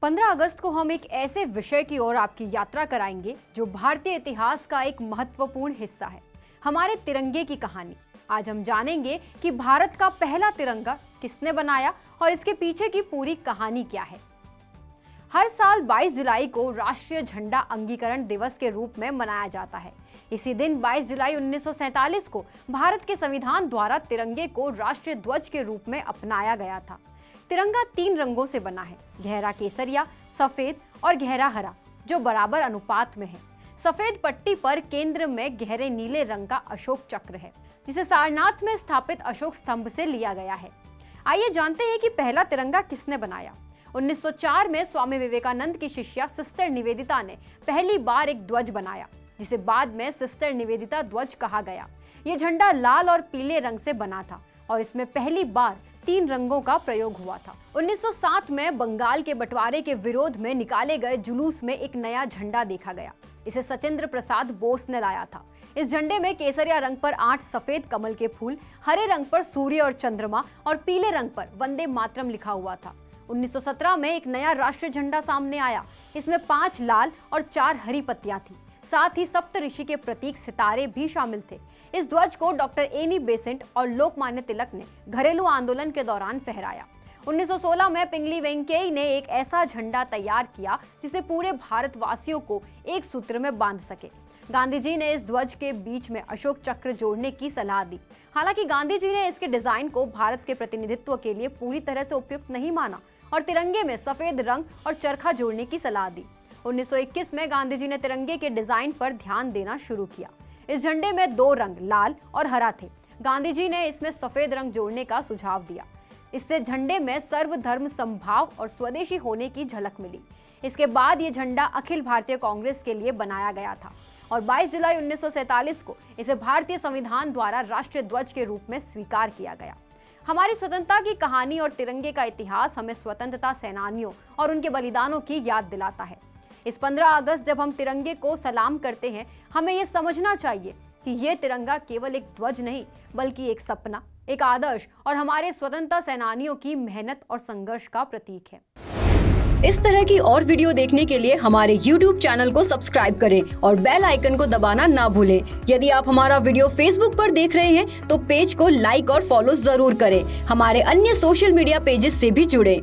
15 अगस्त को हम एक ऐसे विषय की ओर आपकी यात्रा कराएंगे जो भारतीय इतिहास का एक महत्वपूर्ण हिस्सा है, हमारे तिरंगे की कहानी। आज हम जानेंगे कि भारत का पहला तिरंगा किसने बनाया और इसके पीछे की पूरी कहानी क्या है। हर साल 22 जुलाई को राष्ट्रीय झंडा अंगीकरण दिवस के रूप में मनाया जाता है। इसी दिन 22 जुलाई 1947 को भारत के संविधान द्वारा तिरंगे को राष्ट्रीय ध्वज के रूप में अपनाया गया था। तिरंगा 3 रंगों से बना है, गहरा केसरिया, सफेद और गहरा हरा, जो बराबर अनुपात में है। सफेद पट्टी पर केंद्र में गहरे नीले रंग का अशोक चक्र है, जिसे सारनाथ में स्थापित अशोक स्तंभ से लिया गया है। आइए जानते हैं कि पहला तिरंगा किसने बनाया। 1904 में स्वामी विवेकानंद की शिष्या सिस्टर निवेदिता ने पहली बार एक ध्वज बनाया, जिसे बाद में सिस्टर निवेदिता ध्वज कहा गया। ये झंडा लाल और पीले रंग से बना था और इसमें पहली बार 3 रंगों का प्रयोग हुआ था। 1907 में बंगाल के बंटवारे के विरोध में निकाले गए जुलूस में एक नया झंडा देखा गया। इसे सचिंद्र प्रसाद बोस ने लाया था। इस झंडे में केसरिया रंग पर 8 सफेद कमल के फूल, हरे रंग पर सूर्य और चंद्रमा और पीले रंग पर वंदे मातरम लिखा हुआ था। 1917 में एक नया राष्ट्रीय झंडा सामने आया। इसमें 5 लाल और 4 हरी पत्तियां थी। साथ ही सप्तऋषि के प्रतीक सितारे भी शामिल थे। इस ध्वज को डॉक्टर एनी बेसेंट और लोकमान्य तिलक ने घरेलू आंदोलन के दौरान फहराया। 1916 में पिंगली वेंकई ने एक ऐसा झंडा तैयार किया जिसे पूरे भारतवासियों को एक सूत्र में बांध सके। गांधी जी ने इस ध्वज के बीच में अशोक चक्र जोड़ने की सलाह दी। हालांकि गांधी जी ने इसके डिजाइन को भारत के प्रतिनिधित्व के लिए पूरी तरह से उपयुक्त नहीं माना और तिरंगे में सफेद रंग और चरखा जोड़ने की सलाह दी। 1921 में गांधी जी ने तिरंगे के डिजाइन पर ध्यान देना शुरू किया। इस झंडे में 2 रंग लाल और हरा थे। गांधी जी ने इसमें सफेद रंग जोड़ने का सुझाव दिया। इससे झंडे में सर्वधर्म समभाव और स्वदेशी होने की झलक मिली। इसके बाद ये झंडा अखिल भारतीय कांग्रेस के लिए बनाया गया था और 22 जुलाई 1947 को इसे भारतीय संविधान द्वारा राष्ट्रीय ध्वज के रूप में स्वीकार किया गया। हमारी स्वतंत्रता की कहानी और तिरंगे का इतिहास हमें स्वतंत्रता सेनानियों और उनके बलिदानों की याद दिलाता है। इस 15 अगस्त जब हम तिरंगे को सलाम करते हैं, हमें ये समझना चाहिए कि ये तिरंगा केवल एक ध्वज नहीं, बल्कि एक सपना, एक आदर्श और हमारे स्वतंत्रता सेनानियों की मेहनत और संघर्ष का प्रतीक है। इस तरह की और वीडियो देखने के लिए हमारे YouTube चैनल को सब्सक्राइब करें और बेल आइकन को दबाना ना भूलें। यदि आप हमारा वीडियो Facebook पर देख रहे हैं तो पेज को लाइक और फॉलो जरूर करें। हमारे अन्य सोशल मीडिया पेजेस से भी जुड़ें।